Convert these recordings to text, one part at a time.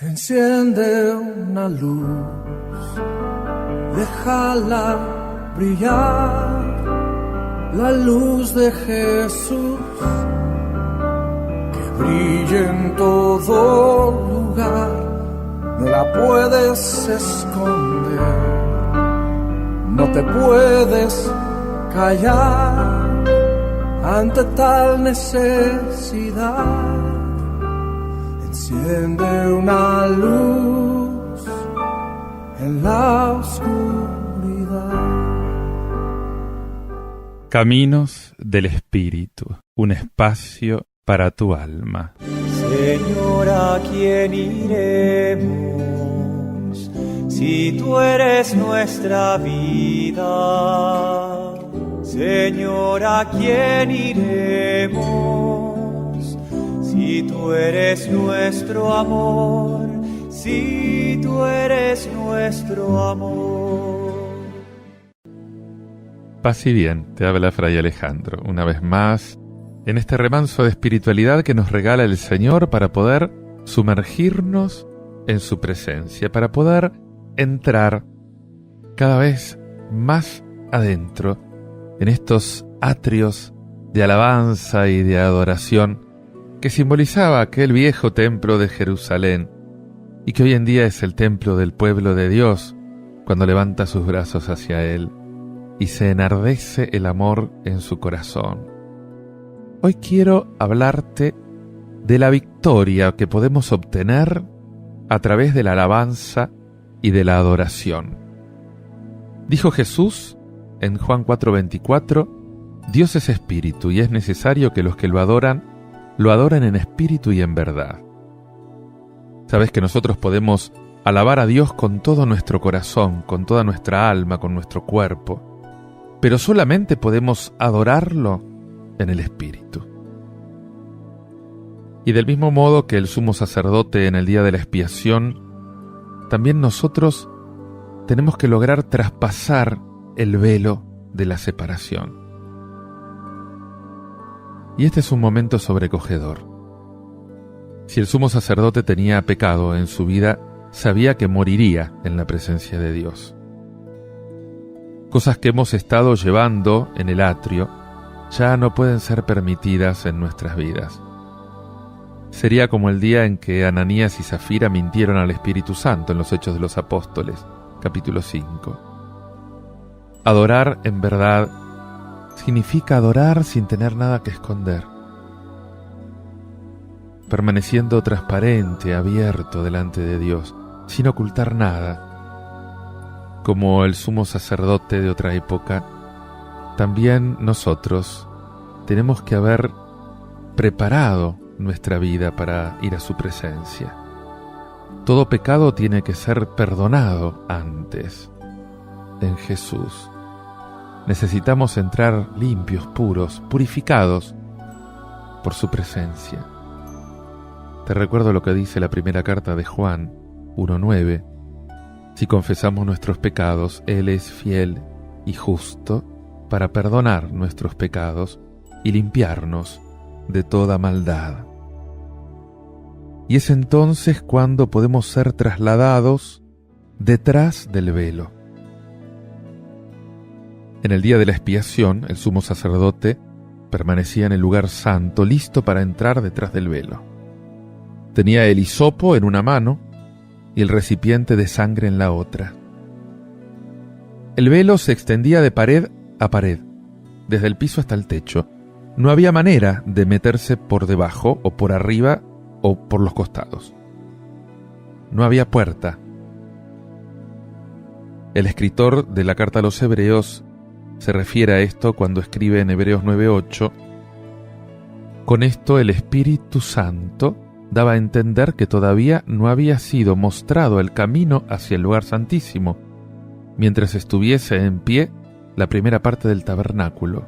Enciende una luz, déjala brillar, la luz de Jesús, que brille en todo lugar, no la puedes esconder, no te puedes callar ante tal necesidad. Enciende una luz en la oscuridad. Caminos del Espíritu, un espacio para tu alma. Señor, ¿a quién iremos si tú eres nuestra vida? Señor, ¿a quién iremos si tú eres nuestro amor? Si tú eres nuestro amor. Paz y bien, te habla Fray Alejandro, una vez más, en este remanso de espiritualidad que nos regala el Señor para poder sumergirnos en su presencia, para poder entrar cada vez más adentro en estos atrios de alabanza y de adoración que simbolizaba aquel viejo templo de Jerusalén y que hoy en día es el templo del pueblo de Dios cuando levanta sus brazos hacia Él y se enardece el amor en su corazón. Hoy quiero hablarte de la victoria que podemos obtener a través de la alabanza y de la adoración. Dijo Jesús en Juan 4:24, Dios es espíritu y es necesario que los que lo adoren en espíritu y en verdad. Sabes que nosotros podemos alabar a Dios con todo nuestro corazón, con toda nuestra alma, con nuestro cuerpo, pero solamente podemos adorarlo en el espíritu. Y del mismo modo que el sumo sacerdote en el día de la expiación, también nosotros tenemos que lograr traspasar el velo de la separación. Y este es un momento sobrecogedor. Si el sumo sacerdote tenía pecado en su vida, sabía que moriría en la presencia de Dios. Cosas que hemos estado llevando en el atrio ya no pueden ser permitidas en nuestras vidas. Sería como el día en que Ananías y Zafira mintieron al Espíritu Santo en los Hechos de los Apóstoles, capítulo 5. Adorar en verdad significa adorar sin tener nada que esconder, permaneciendo transparente, abierto delante de Dios, sin ocultar nada. Como el sumo sacerdote de otra época, también nosotros tenemos que haber preparado nuestra vida para ir a su presencia. Todo pecado tiene que ser perdonado antes. En Jesús necesitamos entrar limpios, puros, purificados por su presencia. Te recuerdo lo que dice la primera carta de Juan 1:9. Si confesamos nuestros pecados, Él es fiel y justo para perdonar nuestros pecados y limpiarnos de toda maldad. Y es entonces cuando podemos ser trasladados detrás del velo. En el día de la expiación, el sumo sacerdote permanecía en el lugar santo, listo para entrar detrás del velo. Tenía el hisopo en una mano y el recipiente de sangre en la otra. El velo se extendía de pared a pared, desde el piso hasta el techo. No había manera de meterse por debajo o por arriba o por los costados. No había puerta. El escritor de la carta a los Hebreos se refiere a esto cuando escribe en Hebreos 9:8, con esto el Espíritu Santo daba a entender que todavía no había sido mostrado el camino hacia el lugar santísimo, mientras estuviese en pie la primera parte del tabernáculo.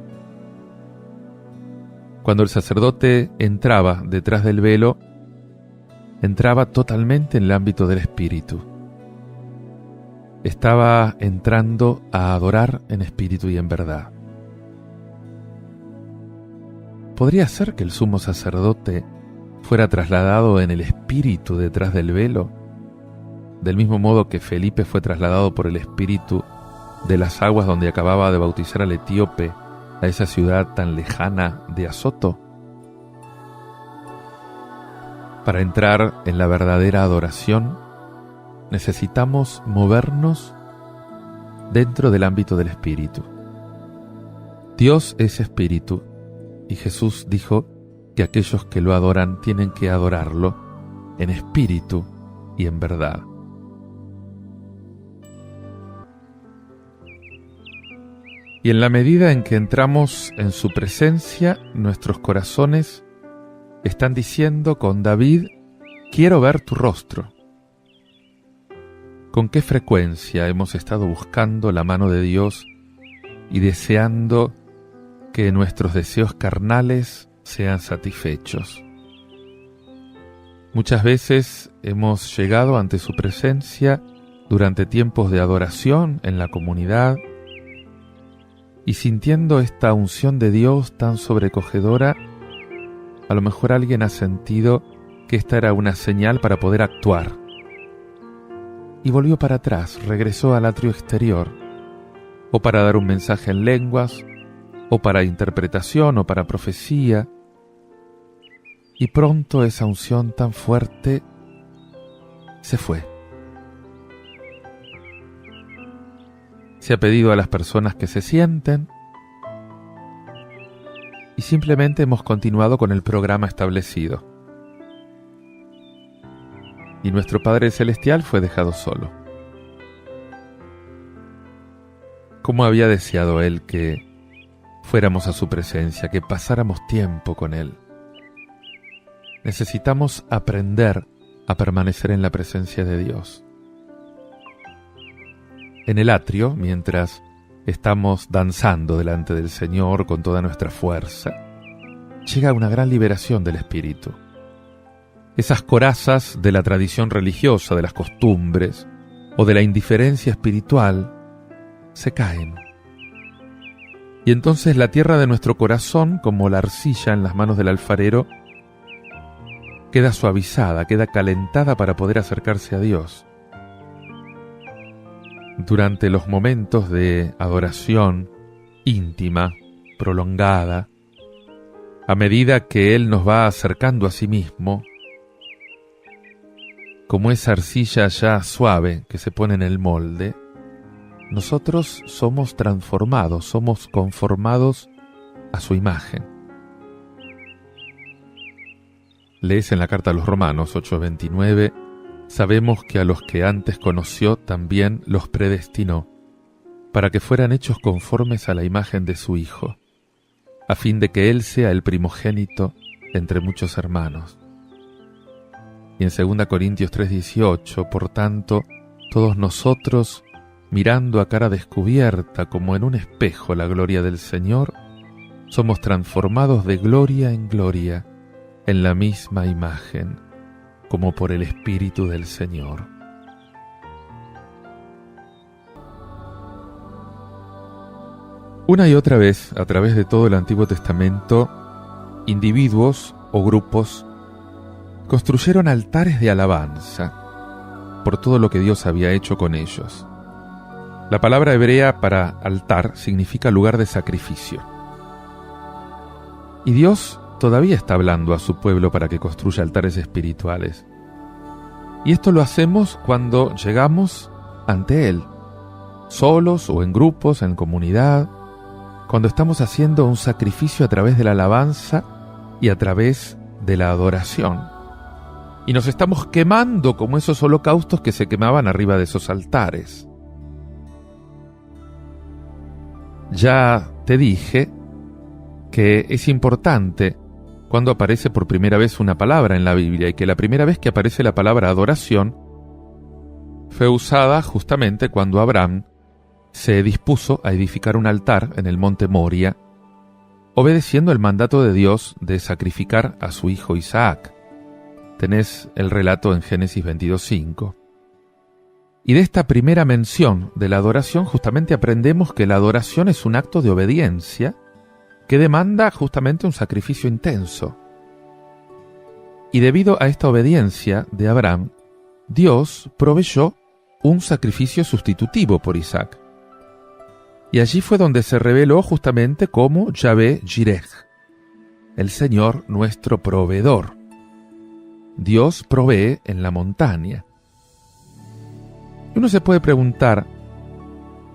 Cuando el sacerdote entraba detrás del velo, entraba totalmente en el ámbito del Espíritu. Estaba entrando a adorar en espíritu y en verdad. ¿Podría ser que el sumo sacerdote fuera trasladado en el espíritu detrás del velo del mismo modo que Felipe fue trasladado por el Espíritu de las aguas donde acababa de bautizar al etíope a esa ciudad tan lejana de Azoto. Para entrar en la verdadera adoración, necesitamos movernos dentro del ámbito del Espíritu. Dios es Espíritu, y Jesús dijo que aquellos que lo adoran tienen que adorarlo en espíritu y en verdad. Y en la medida en que entramos en su presencia, nuestros corazones están diciendo con David: quiero ver tu rostro. ¿Con qué frecuencia hemos estado buscando la mano de Dios y deseando que nuestros deseos carnales sean satisfechos? Muchas veces hemos llegado ante su presencia durante tiempos de adoración en la comunidad y sintiendo esta unción de Dios tan sobrecogedora, a lo mejor alguien ha sentido que esta era una señal para poder actuar. Y volvió para atrás, regresó al atrio exterior, o para dar un mensaje en lenguas, o para interpretación, o para profecía. Y pronto esa unción tan fuerte se fue. Se ha pedido a las personas que se sienten y simplemente hemos continuado con el programa establecido. Y nuestro Padre Celestial fue dejado solo. ¿Cómo había deseado Él que fuéramos a su presencia, que pasáramos tiempo con Él? Necesitamos aprender a permanecer en la presencia de Dios. En el atrio, mientras estamos danzando delante del Señor con toda nuestra fuerza, llega una gran liberación del espíritu. Esas corazas de la tradición religiosa, de las costumbres o de la indiferencia espiritual se caen. Y entonces la tierra de nuestro corazón, como la arcilla en las manos del alfarero, queda suavizada, queda calentada para poder acercarse a Dios. Durante los momentos de adoración íntima, prolongada, a medida que Él nos va acercando a sí mismo, como esa arcilla ya suave que se pone en el molde, nosotros somos transformados, somos conformados a su imagen. Lees en la carta a los Romanos 8:29, sabemos que a los que antes conoció también los predestinó, para que fueran hechos conformes a la imagen de su Hijo, a fin de que Él sea el primogénito entre muchos hermanos. Y en 2 Corintios 3:18, por tanto, todos nosotros, mirando a cara descubierta como en un espejo la gloria del Señor, somos transformados de gloria en gloria, en la misma imagen, como por el Espíritu del Señor. Una y otra vez, a través de todo el Antiguo Testamento, individuos o grupos construyeron altares de alabanza por todo lo que Dios había hecho con ellos. La palabra hebrea para altar significa lugar de sacrificio. Y Dios todavía está hablando a su pueblo para que construya altares espirituales. Y esto lo hacemos cuando llegamos ante Él, solos o en grupos, en comunidad, cuando estamos haciendo un sacrificio a través de la alabanza y a través de la adoración. Y nos estamos quemando como esos holocaustos que se quemaban arriba de esos altares. Ya te dije que es importante cuando aparece por primera vez una palabra en la Biblia, y que la primera vez que aparece la palabra adoración fue usada justamente cuando Abraham se dispuso a edificar un altar en el monte Moria, obedeciendo el mandato de Dios de sacrificar a su hijo Isaac. Tenés el relato en Génesis 22:5. Y de esta primera mención de la adoración justamente aprendemos que la adoración es un acto de obediencia que demanda justamente un sacrificio intenso. Y debido a esta obediencia de Abraham, Dios proveyó un sacrificio sustitutivo por Isaac. Y allí fue donde se reveló justamente como Yahvé Jireh, el Señor nuestro proveedor. Dios provee en la montaña. Uno se puede preguntar,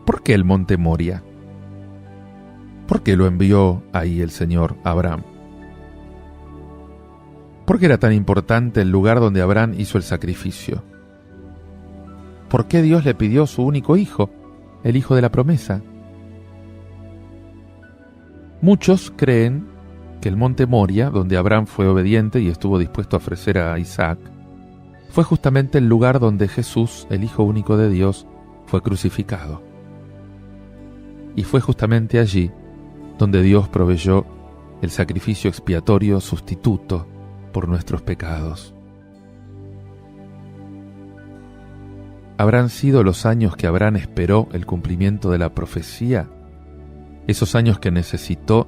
¿por qué el monte Moria? ¿Por qué lo envió ahí el Señor a Abraham? ¿Por qué era tan importante el lugar donde Abraham hizo el sacrificio? ¿Por qué Dios le pidió su único hijo, el hijo de la promesa? Muchos creen que el monte Moria, donde Abraham fue obediente y estuvo dispuesto a ofrecer a Isaac, fue justamente el lugar donde Jesús, el Hijo único de Dios, fue crucificado. Y fue justamente allí donde Dios proveyó el sacrificio expiatorio sustituto por nuestros pecados. ¿Habrán sido los años que Abraham esperó el cumplimiento de la profecía? ¿Esos años que necesitó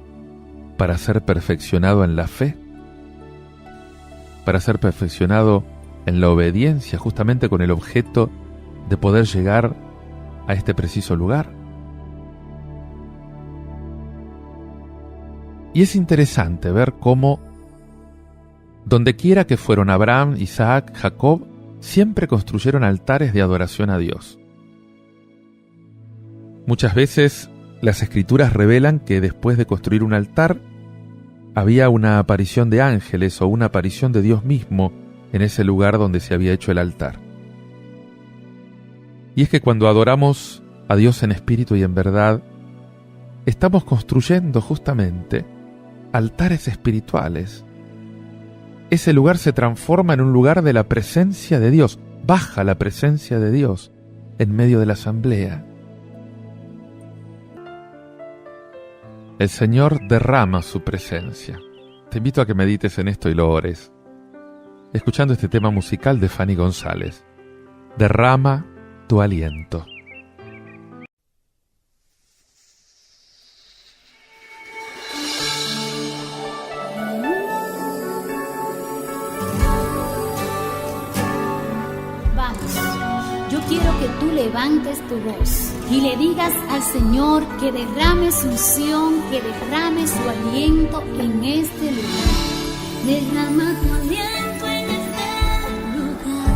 para ser perfeccionado en la fe? ¿Para ser perfeccionado en la obediencia, justamente con el objeto de poder llegar a este preciso lugar? Y es interesante ver cómo, donde quiera que fueron Abraham, Isaac, Jacob, siempre construyeron altares de adoración a Dios. Muchas veces las Escrituras revelan que después de construir un altar, había una aparición de ángeles o una aparición de Dios mismo en ese lugar donde se había hecho el altar. Y es que cuando adoramos a Dios en espíritu y en verdad, estamos construyendo justamente altares espirituales. Ese lugar se transforma en un lugar de la presencia de Dios, baja la presencia de Dios en medio de la asamblea. El Señor derrama su presencia. Te invito a que medites en esto y lo ores, escuchando este tema musical de Fanny González. Derrama tu aliento. Yo quiero que tú levantes tu voz y le digas al Señor que derrame su unción, que derrame su aliento en este lugar. Derrama tu aliento en este lugar.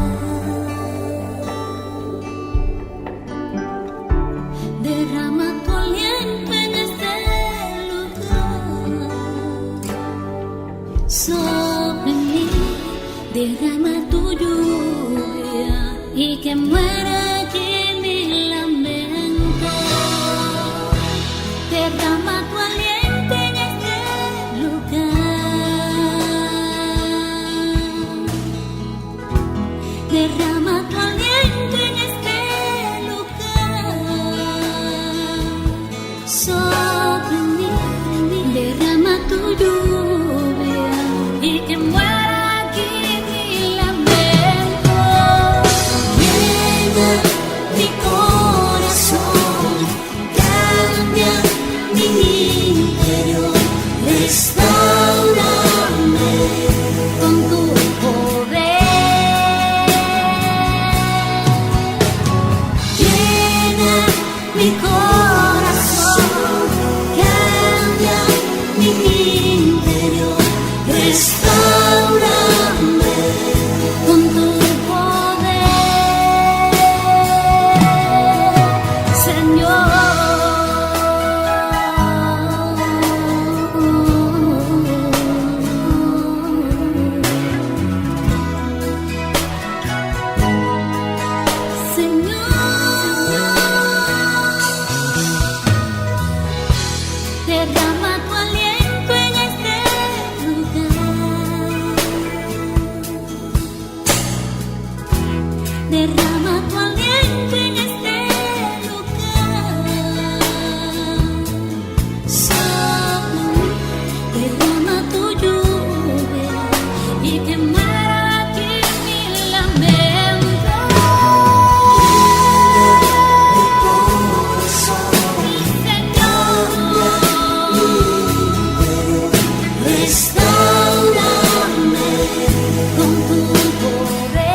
Derrama tu aliento en este lugar. Sobre mí, derrama tu lluvia y que muera aquí mi lamento. Derrama tu aliento en este lugar. Derrama tu aliento en este lugar. Sobre mí, derrama tu lluvia y que muera mi corazón, cambia mi interior, restáurame con tu poder. Llena mi corazón, cambia mi interior, restáurame con tu poder. Derrama tu aliento en este lugar. Derrama tu aliento en este lugar. Sopla, derrama tu lluvia y que muera aquí mi lamento. Restáurame con tu poder.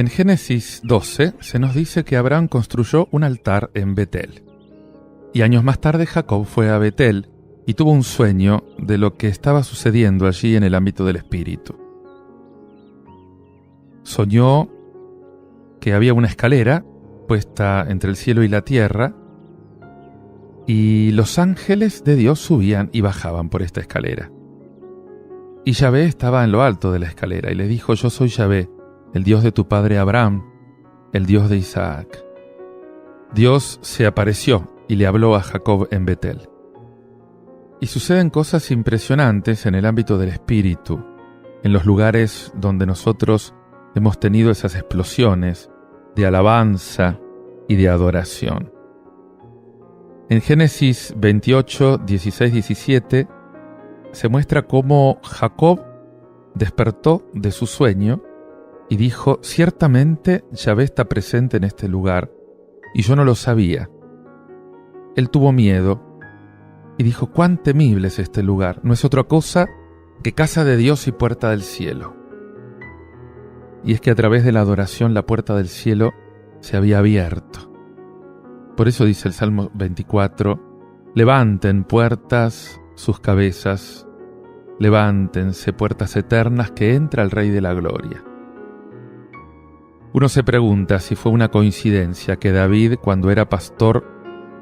En Génesis 12 se nos dice que Abraham construyó un altar en Betel. Y años más tarde Jacob fue a Betel y tuvo un sueño de lo que estaba sucediendo allí en el ámbito del espíritu. Soñó que había una escalera puesta entre el cielo y la tierra, y los ángeles de Dios subían y bajaban por esta escalera. Y Yahvé estaba en lo alto de la escalera y le dijo: yo soy Yahvé, el Dios de tu padre Abraham, el Dios de Isaac. Dios se apareció y le habló a Jacob en Betel. Y suceden cosas impresionantes en el ámbito del espíritu, en los lugares donde nosotros hemos tenido esas explosiones de alabanza y de adoración. En Génesis 28, 16, 17 se muestra cómo Jacob despertó de su sueño y dijo: ciertamente Yahvé está presente en este lugar, y yo no lo sabía. Él tuvo miedo y dijo: cuán temible es este lugar, no es otra cosa que casa de Dios y puerta del cielo. Y es que a través de la adoración la puerta del cielo se había abierto. Por eso dice el Salmo 24: levanten puertas sus cabezas, levántense puertas eternas, que entra el Rey de la Gloria. Uno se pregunta si fue una coincidencia que David, cuando era pastor,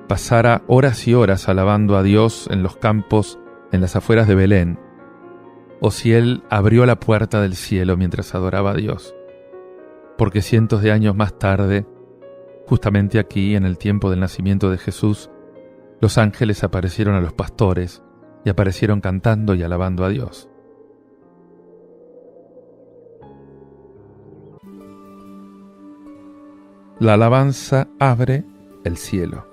pasara horas y horas alabando a Dios en los campos en las afueras de Belén, o si él abrió la puerta del cielo mientras adoraba a Dios. Porque cientos de años más tarde, justamente aquí, en el tiempo del nacimiento de Jesús, los ángeles aparecieron a los pastores y aparecieron cantando y alabando a Dios. La alabanza abre el cielo.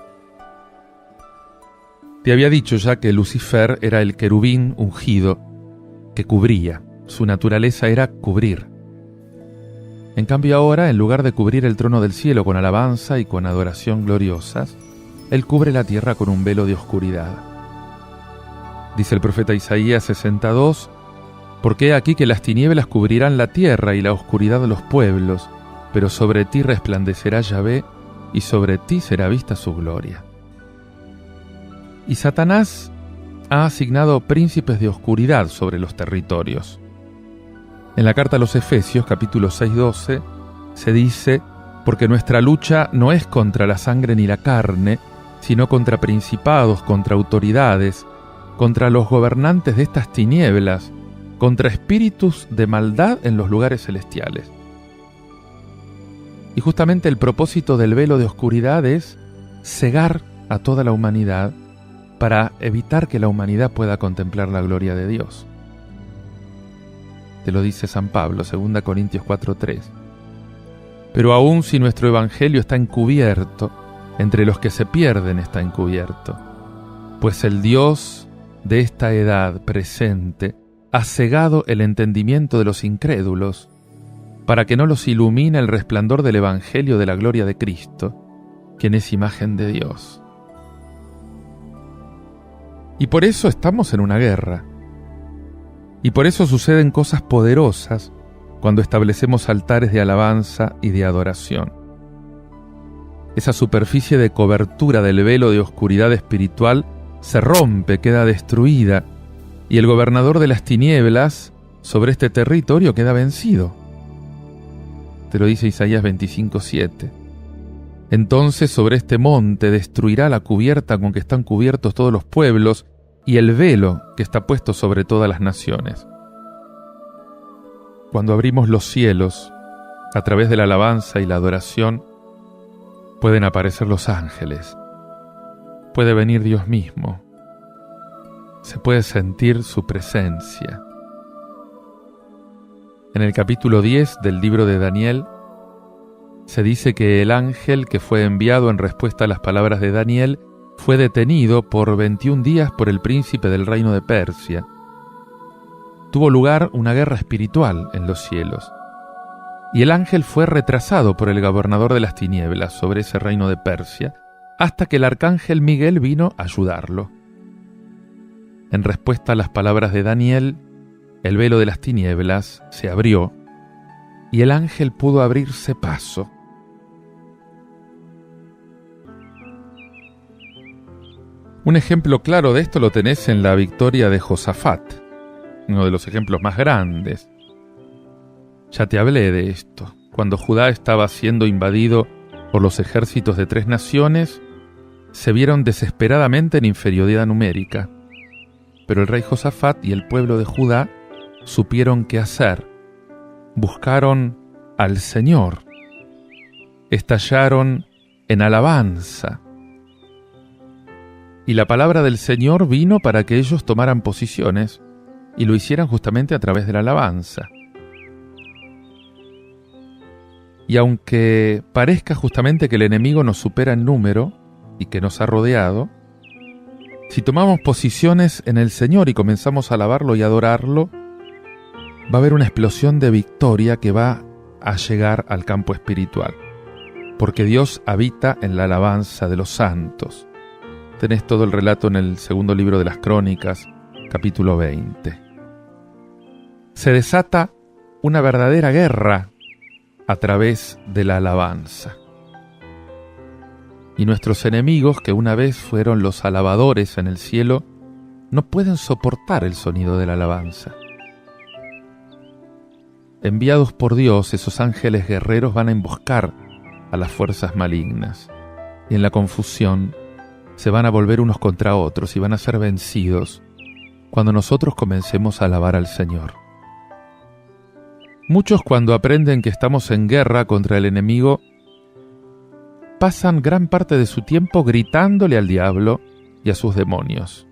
Te había dicho ya que Lucifer era el querubín ungido que cubría. Su naturaleza era cubrir. En cambio ahora, en lugar de cubrir el trono del cielo con alabanza y con adoración gloriosas, él cubre la tierra con un velo de oscuridad. Dice el profeta Isaías 62: porque he aquí que las tinieblas cubrirán la tierra y la oscuridad los pueblos, pero sobre ti resplandecerá Yahvé, y sobre ti será vista su gloria. Y Satanás ha asignado príncipes de oscuridad sobre los territorios. En la carta a los Efesios, capítulo 6:12, se dice: porque nuestra lucha no es contra la sangre ni la carne, sino contra principados, contra autoridades, contra los gobernantes de estas tinieblas, contra espíritus de maldad en los lugares celestiales. Y justamente el propósito del velo de oscuridad es cegar a toda la humanidad para evitar que la humanidad pueda contemplar la gloria de Dios. Te lo dice San Pablo, 2 Corintios 4:3. Pero aun si nuestro evangelio está encubierto, entre los que se pierden está encubierto, pues el Dios de esta edad presente ha cegado el entendimiento de los incrédulos, para que no los ilumine el resplandor del evangelio de la gloria de Cristo, quien es imagen de Dios. Y por eso estamos en una guerra. Y por eso suceden cosas poderosas cuando establecemos altares de alabanza y de adoración. Esa superficie de cobertura del velo de oscuridad espiritual se rompe, queda destruida, y el gobernador de las tinieblas sobre este territorio queda vencido. Te lo dice Isaías 25:7. Entonces sobre este monte destruirá la cubierta con que están cubiertos todos los pueblos y el velo que está puesto sobre todas las naciones. Cuando abrimos los cielos, a través de la alabanza y la adoración, pueden aparecer los ángeles, puede venir Dios mismo, se puede sentir su presencia. En el capítulo 10 del libro de Daniel, se dice que el ángel que fue enviado en respuesta a las palabras de Daniel fue detenido por 21 días por el príncipe del reino de Persia. Tuvo lugar una guerra espiritual en los cielos, y el ángel fue retrasado por el gobernador de las tinieblas sobre ese reino de Persia, hasta que el arcángel Miguel vino a ayudarlo. En respuesta a las palabras de Daniel, el velo de las tinieblas se abrió, y el ángel pudo abrirse paso. Un ejemplo claro de esto lo tenés en la victoria de Josafat, uno de los ejemplos más grandes. Ya te hablé de esto. Cuando Judá estaba siendo invadido por los ejércitos de 3 naciones, se vieron desesperadamente en inferioridad numérica. Pero el rey Josafat y el pueblo de Judá supieron qué hacer. Buscaron al Señor. Estallaron en alabanza. Y la palabra del Señor vino para que ellos tomaran posiciones y lo hicieran justamente a través de la alabanza. Y aunque parezca justamente que el enemigo nos supera en número y que nos ha rodeado, si tomamos posiciones en el Señor y comenzamos a alabarlo y adorarlo, va a haber una explosión de victoria que va a llegar al campo espiritual, porque Dios habita en la alabanza de los santos. Tenés todo el relato en el segundo libro de las Crónicas, capítulo 20. Se desata una verdadera guerra a través de la alabanza. Y nuestros enemigos, que una vez fueron los alabadores en el cielo, no pueden soportar el sonido de la alabanza. Enviados por Dios, esos ángeles guerreros van a emboscar a las fuerzas malignas, y en la confusión se van a volver unos contra otros y van a ser vencidos cuando nosotros comencemos a alabar al Señor. Muchos, cuando aprenden que estamos en guerra contra el enemigo, pasan gran parte de su tiempo gritándole al diablo y a sus demonios.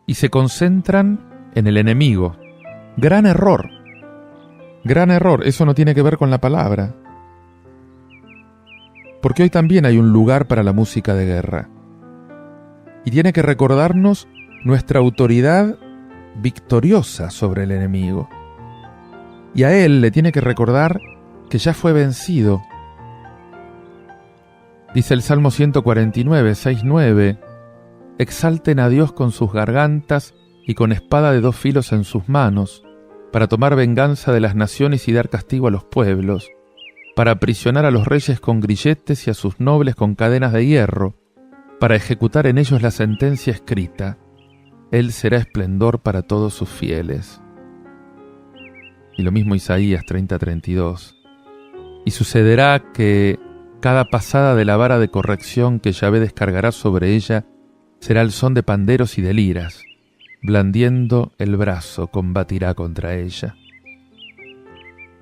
Y se concentran en el enemigo. Gran error. Gran error. Eso no tiene que ver con la palabra. Porque hoy también hay un lugar para la música de guerra. Y tiene que recordarnos nuestra autoridad victoriosa sobre el enemigo. Y a él le tiene que recordar que ya fue vencido. Dice el Salmo 149, 6-9, exalten a Dios con sus gargantas y con espada de 2 filos en sus manos, para tomar venganza de las naciones y dar castigo a los pueblos, para aprisionar a los reyes con grilletes y a sus nobles con cadenas de hierro, para ejecutar en ellos la sentencia escrita. Él será esplendor para todos sus fieles. Y lo mismo Isaías 30:32. Y sucederá que cada pasada de la vara de corrección que Yahvé descargará sobre ella será el son de panderos y de liras. Blandiendo el brazo combatirá contra ella.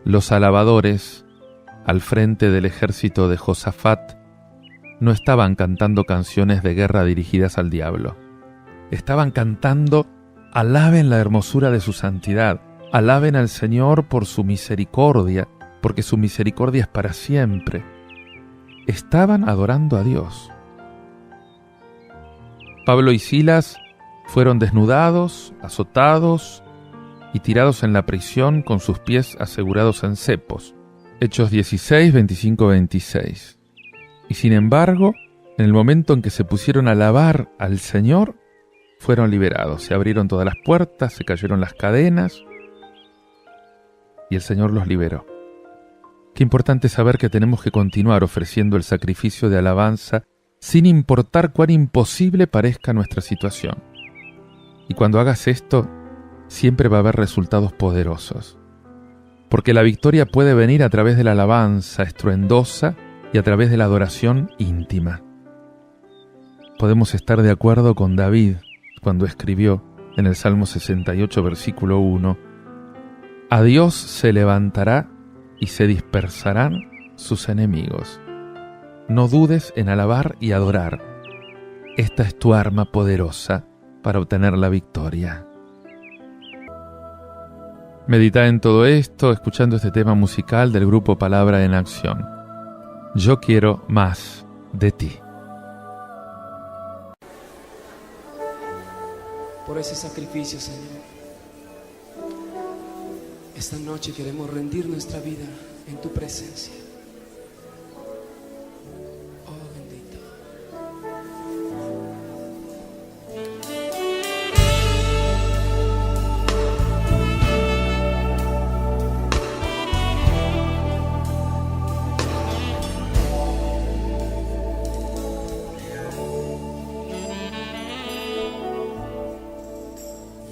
Los alabadores, al frente del ejército de Josafat, no estaban cantando canciones de guerra dirigidas al diablo. Estaban cantando: alaben la hermosura de su santidad, alaben al Señor por su misericordia, porque su misericordia es para siempre. Estaban adorando a Dios. Pablo y Silas fueron desnudados, azotados y tirados en la prisión con sus pies asegurados en cepos. Hechos 16, 25-26. Y sin embargo, en el momento en que se pusieron a alabar al Señor, fueron liberados. Se abrieron todas las puertas, se cayeron las cadenas y el Señor los liberó. Qué importante saber que tenemos que continuar ofreciendo el sacrificio de alabanza sin importar cuán imposible parezca nuestra situación. Y cuando hagas esto, siempre va a haber resultados poderosos. Porque la victoria puede venir a través de la alabanza estruendosa y a través de la adoración íntima. Podemos estar de acuerdo con David cuando escribió en el Salmo 68, versículo 1, a Dios se levantará y se dispersarán sus enemigos. No dudes en alabar y adorar. Esta es tu arma poderosa para obtener la victoria. Medita en todo esto escuchando este tema musical del grupo Palabra en Acción. Yo quiero más de ti. Por ese sacrificio, Señor, esta noche queremos rendir nuestra vida en tu presencia. Oh, bendito.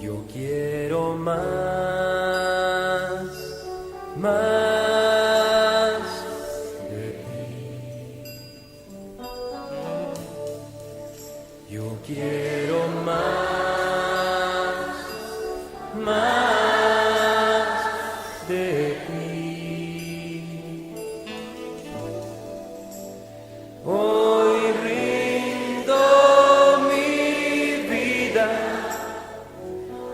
Yo quiero más de ti. Yo quiero más de ti. Hoy rindo mi vida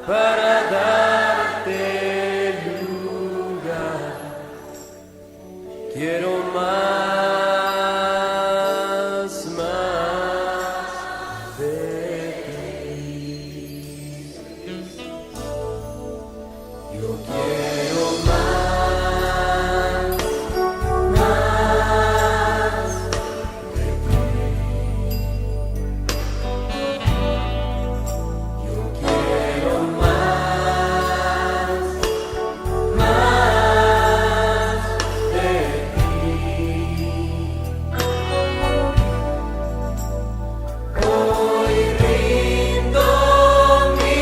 para darte lugar. Quiero más de ti. Yo quiero más de ti. Yo quiero más de ti. Hoy rindo mi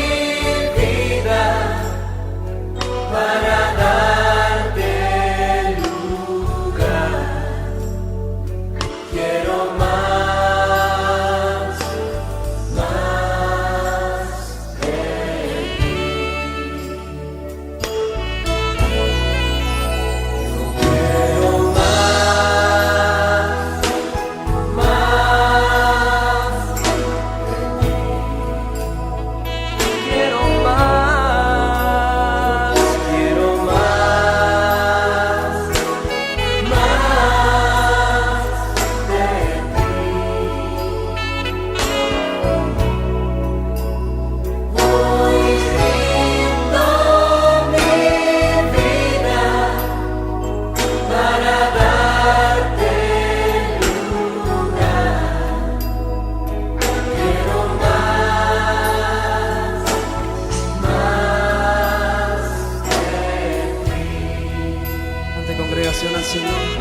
vida para darte lugar. Quiero más de ti. Yo quiero más de ti. Quiero más de ti. Hoy rindo mi vida para darte lugar. Quiero más de ti. Ante congregación al Señor.